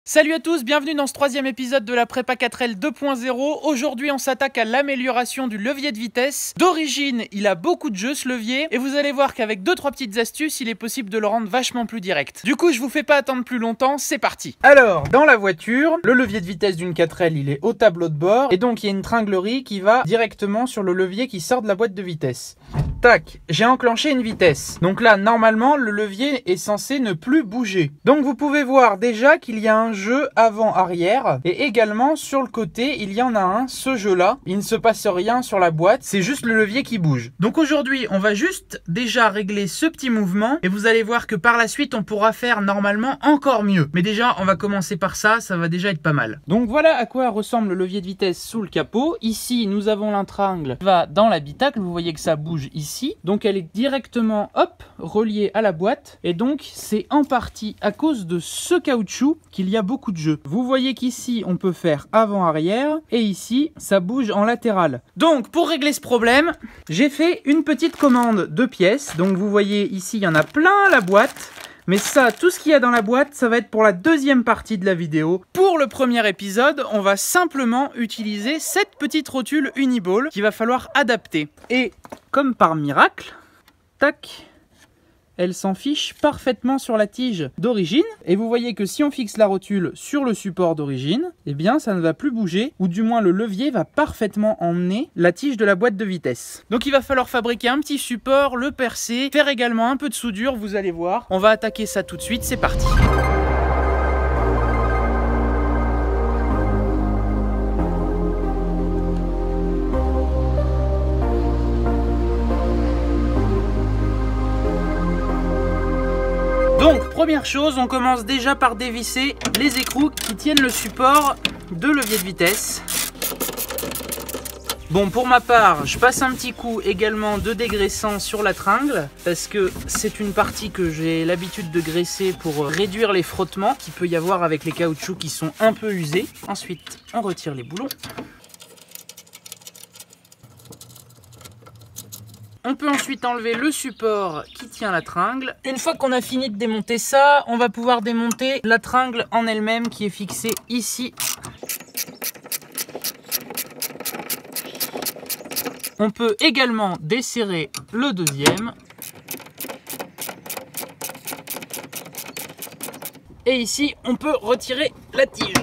Salut à tous, bienvenue dans ce troisième épisode de la Prépa 4L 2.0. Aujourd'hui on s'attaque à l'amélioration du levier de vitesse. D'origine, il a beaucoup de jeux ce levier et vous allez voir qu'avec 2-3 petites astuces, il est possible de le rendre vachement plus direct. Du coup, je vous fais pas attendre plus longtemps, c'est parti. Alors, dans la voiture, le levier de vitesse d'une 4L, il est au tableau de bord et donc il y a une tringlerie qui va directement sur le levier qui sort de la boîte de vitesse. Tac, j'ai enclenché une vitesse. Donc là, normalement, le levier est censé ne plus bouger. Donc vous pouvez voir déjà qu'il y a un jeu avant-arrière. Et également, sur le côté, il y en a un, ce jeu-là. Il ne se passe rien sur la boîte, c'est juste le levier qui bouge. Donc aujourd'hui, on va juste déjà régler ce petit mouvement. Et vous allez voir que par la suite, on pourra faire normalement encore mieux. Mais déjà, on va commencer par ça, ça va déjà être pas mal. Donc voilà à quoi ressemble le levier de vitesse sous le capot. Ici, nous avons l'intringle qui va dans l'habitacle. Vous voyez que ça bouge ici. Donc elle est directement reliée à la boîte et donc c'est en partie à cause de ce caoutchouc qu'il y a beaucoup de jeux. Vous voyez qu'ici on peut faire avant-arrière et ici ça bouge en latéral. Donc pour régler ce problème, j'ai fait une petite commande de pièces. Donc vous voyez ici il y en a plein la boîte. Mais ça, tout ce qu'il y a dans la boîte, ça va être pour la deuxième partie de la vidéo. Pour le premier épisode, on va simplement utiliser cette petite rotule Uniball qu'il va falloir adapter. Et comme par miracle, tac, elle s'en fiche parfaitement sur la tige d'origine. Et vous voyez que si on fixe la rotule sur le support d'origine, eh bien ça ne va plus bouger, ou du moins le levier va parfaitement emmener la tige de la boîte de vitesse. Donc il va falloir fabriquer un petit support, le percer, faire également un peu de soudure, vous allez voir. On va attaquer ça tout de suite, c'est parti. Donc, première chose, on commence déjà par dévisser les écrous qui tiennent le support de levier de vitesse. Bon, pour ma part, je passe un petit coup également de dégraissant sur la tringle parce que c'est une partie que j'ai l'habitude de graisser pour réduire les frottements qu'il peut y avoir avec les caoutchoucs qui sont un peu usés. Ensuite, on retire les boulons. On peut ensuite enlever le support qui tient la tringle. Une fois qu'on a fini de démonter ça, on va pouvoir démonter la tringle en elle-même qui est fixée ici. On peut également desserrer le deuxième. Et ici, on peut retirer la tige.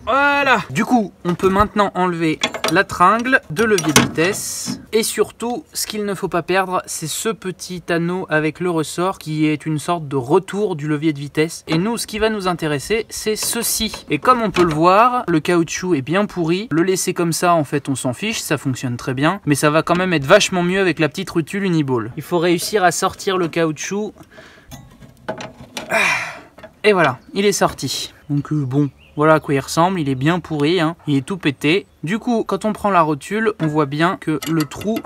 Voilà. Du coup, on peut maintenant enlever la tringle de levier de vitesse. Et surtout, ce qu'il ne faut pas perdre, c'est ce petit anneau avec le ressort qui est une sorte de retour du levier de vitesse. Et nous, ce qui va nous intéresser, c'est ceci. Et comme on peut le voir, le caoutchouc est bien pourri. Le laisser comme ça, en fait, on s'en fiche, ça fonctionne très bien. Mais ça va quand même être vachement mieux avec la petite rotule Uniball. Il faut réussir à sortir le caoutchouc. Et voilà, il est sorti. Donc bon... Voilà à quoi il ressemble, il est bien pourri, hein. Il est tout pété. Du coup, quand on prend la rotule, on voit bien que le trou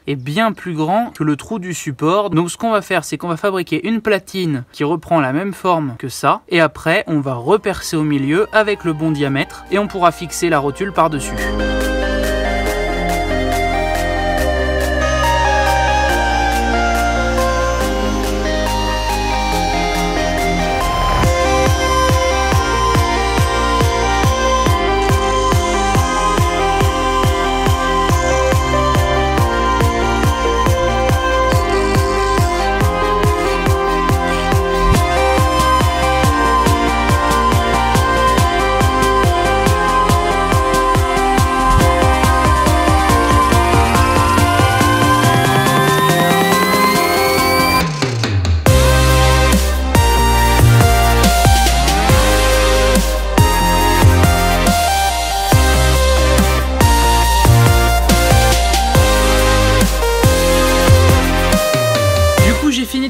est bien plus grand que le trou du support. Donc ce qu'on va faire, c'est qu'on va fabriquer une platine qui reprend la même forme que ça. Et après, on va repercer au milieu avec le bon diamètre et on pourra fixer la rotule par-dessus.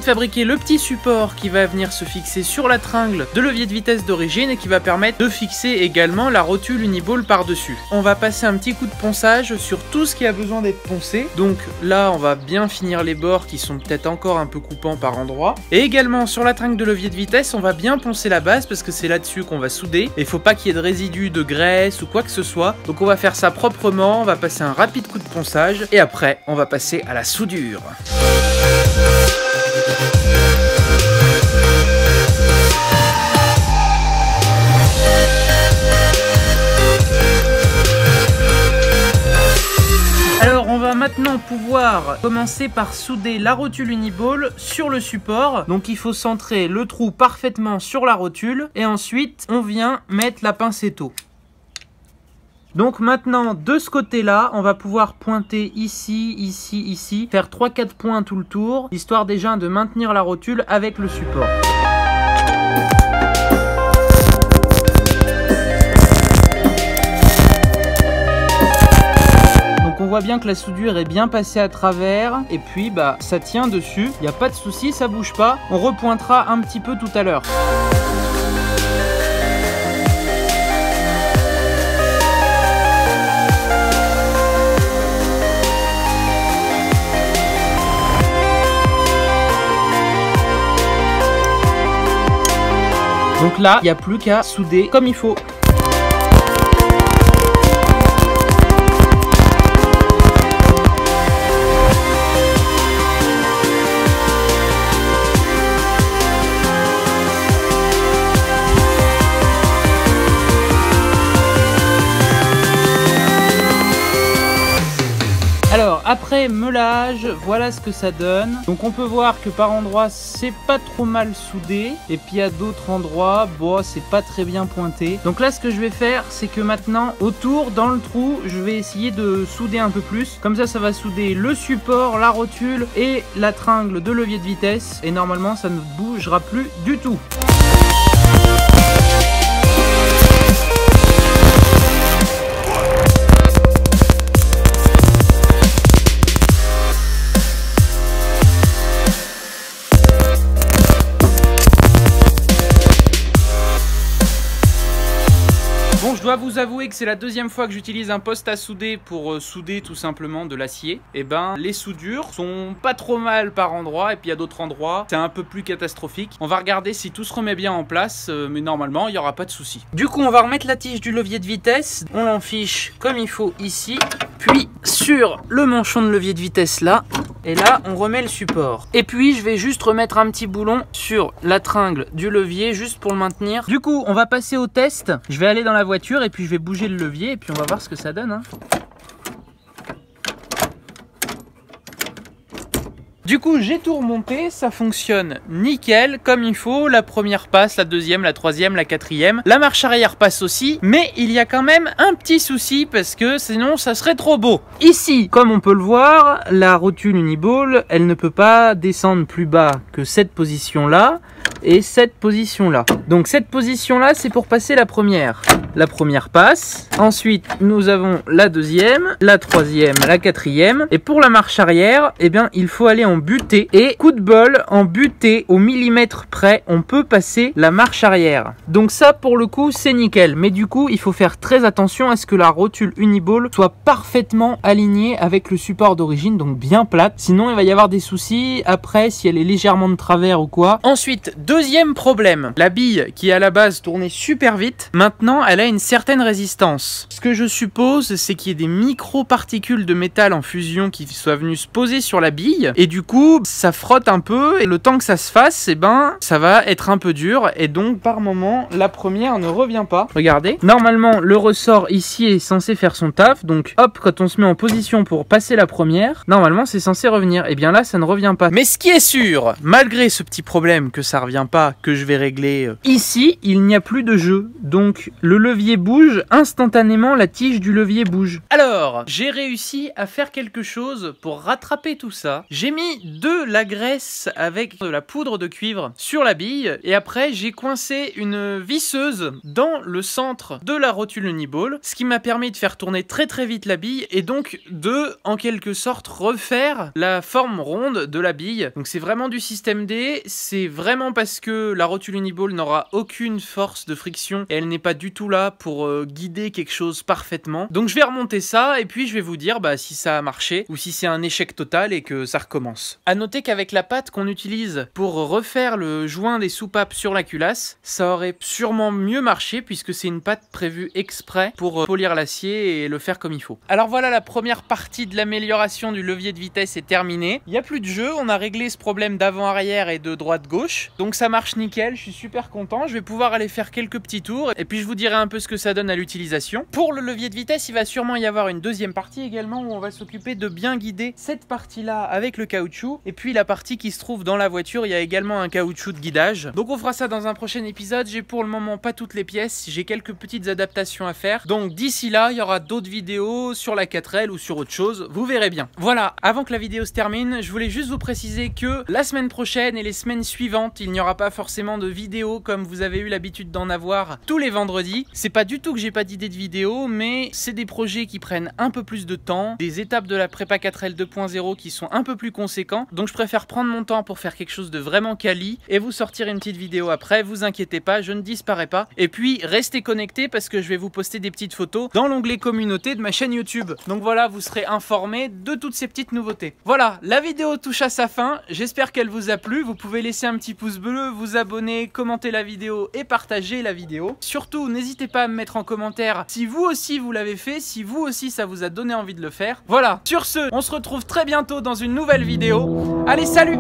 Fabriquer le petit support qui va venir se fixer sur la tringle de levier de vitesse d'origine et qui va permettre de fixer également la rotule Uniball par-dessus. On va passer un petit coup de ponçage sur tout ce qui a besoin d'être poncé. Donc là, on va bien finir les bords qui sont peut-être encore un peu coupants par endroits. Et également sur la tringle de levier de vitesse, on va bien poncer la base parce que c'est là-dessus qu'on va souder. Et il faut pas qu'il y ait de résidus de graisse ou quoi que ce soit. Donc on va faire ça proprement, on va passer un rapide coup de ponçage et après, on va passer à la soudure. maintenant pouvoir commencer par souder la rotule Uniball sur le support. Donc il faut centrer le trou parfaitement sur la rotule et ensuite on vient mettre la pincetto. Donc maintenant, de ce côté-là, on va pouvoir pointer ici, ici, ici, faire 3-4 points tout le tour, histoire déjà de maintenir la rotule avec le support. Donc on voit bien que la soudure est bien passée à travers, et puis bah ça tient dessus, il n'y a pas de souci, ça bouge pas. On repointera un petit peu tout à l'heure. Donc là, il n'y a plus qu'à souder comme il faut. Alors après meulage, voilà ce que ça donne. Donc on peut voir que par endroits c'est pas trop mal soudé, et puis à d'autres endroits, bon, c'est pas très bien pointé. Donc là ce que je vais faire, c'est que maintenant autour dans le trou, je vais essayer de souder un peu plus. Comme ça va souder le support, la rotule et la tringle de levier de vitesse, et normalement ça ne bougera plus du tout. Bon, je dois vous avouer que c'est la deuxième fois que j'utilise un poste à souder pour souder tout simplement de l'acier. Et ben, les soudures sont pas trop mal par endroit, et puis il y a d'autres endroits, c'est un peu plus catastrophique. On va regarder si tout se remet bien en place, mais normalement, il n'y aura pas de souci. Du coup, on va remettre la tige du levier de vitesse. On l'enfiche comme il faut ici, puis sur le manchon de levier de vitesse là. Et là, on remet le support. Et puis, je vais juste remettre un petit boulon sur la tringle du levier, juste pour le maintenir. Du coup, on va passer au test. Je vais aller dans la voiture et puis je vais bouger le levier et puis on va voir ce que ça donne, hein. Du coup, j'ai tout remonté, ça fonctionne nickel, comme il faut. La première passe, la deuxième, la troisième, la quatrième. La marche arrière passe aussi, mais il y a quand même un petit souci parce que sinon, ça serait trop beau. Ici, comme on peut le voir, la rotule Uniball, elle ne peut pas descendre plus bas que cette position-là et cette position-là. Donc cette position-là, c'est pour passer la première. La première passe. Ensuite, nous avons la deuxième, la troisième, la quatrième. Et pour la marche arrière, eh bien, il faut aller en butée. Et coup de bol, en butée au millimètre près, on peut passer la marche arrière. Donc ça, pour le coup, c'est nickel. Mais du coup, il faut faire très attention à ce que la rotule Uniball soit parfaitement alignée avec le support d'origine, donc bien plate. Sinon, il va y avoir des soucis après si elle est légèrement de travers ou quoi. Ensuite, deuxième problème. La bille qui à la base tournait super vite, maintenant, elle a une certaine résistance. Ce que je suppose, c'est qu'il y ait des micro-particules de métal en fusion qui soient venues se poser sur la bille. Et du coup, ça frotte un peu. Et le temps que ça se fasse, eh ben, ça va être un peu dur. Et donc, par moment, la première ne revient pas. Regardez. Normalement, le ressort ici est censé faire son taf. Donc, hop, quand on se met en position pour passer la première, normalement, c'est censé revenir. Et bien là, ça ne revient pas. Mais ce qui est sûr, malgré ce petit problème que ça revient pas, que je vais régler ici, il n'y a plus de jeu. Donc, le levier bouge, instantanément la tige du levier bouge. Alors, j'ai réussi à faire quelque chose pour rattraper tout ça. J'ai mis de la graisse avec de la poudre de cuivre sur la bille et après j'ai coincé une visseuse dans le centre de la rotule Uniball, ce qui m'a permis de faire tourner très très vite la bille et donc de, en quelque sorte, refaire la forme ronde de la bille. Donc c'est vraiment du système D, c'est vraiment parce que la rotule Uniball n'aura aucune force de friction et elle n'est pas du tout là pour guider quelque chose parfaitement. Donc je vais remonter ça et puis je vais vous dire si ça a marché ou si c'est un échec total et que ça recommence. A noter qu'avec la pâte qu'on utilise pour refaire le joint des soupapes sur la culasse, ça aurait sûrement mieux marché puisque c'est une pâte prévue exprès pour polir l'acier et le faire comme il faut. Alors voilà, la première partie de l'amélioration du levier de vitesse est terminée. Il n'y a plus de jeu, on a réglé ce problème d'avant-arrière et de droite-gauche. Donc ça marche nickel, je suis super content. Je vais pouvoir aller faire quelques petits tours et puis je vous dirai un un peu ce que ça donne à l'utilisation. Pour le levier de vitesse, il va sûrement y avoir une deuxième partie également où on va s'occuper de bien guider cette partie-là avec le caoutchouc. Et puis la partie qui se trouve dans la voiture, il y a également un caoutchouc de guidage. Donc on fera ça dans un prochain épisode. J'ai pour le moment pas toutes les pièces, j'ai quelques petites adaptations à faire. Donc d'ici là, il y aura d'autres vidéos sur la 4L ou sur autre chose, vous verrez bien. Voilà, avant que la vidéo se termine, je voulais juste vous préciser que la semaine prochaine et les semaines suivantes, il n'y aura pas forcément de vidéos comme vous avez eu l'habitude d'en avoir tous les vendredis. C'est pas du tout que j'ai pas d'idée de vidéo, mais c'est des projets qui prennent un peu plus de temps, des étapes de la prépa 4L 2.0 qui sont un peu plus conséquents, donc je préfère prendre mon temps pour faire quelque chose de vraiment quali et vous sortir une petite vidéo après. Vous inquiétez pas, je ne disparais pas. Et puis restez connectés parce que je vais vous poster des petites photos dans l'onglet communauté de ma chaîne YouTube. Donc voilà, vous serez informés de toutes ces petites nouveautés. Voilà, la vidéo touche à sa fin, j'espère qu'elle vous a plu. Vous pouvez laisser un petit pouce bleu, vous abonner, commenter la vidéo et partager la vidéo. Surtout, n'hésitez pas à me mettre en commentaire si vous aussi vous l'avez fait, si vous aussi ça vous a donné envie de le faire. Voilà, sur ce, on se retrouve très bientôt dans une nouvelle vidéo. Allez, salut!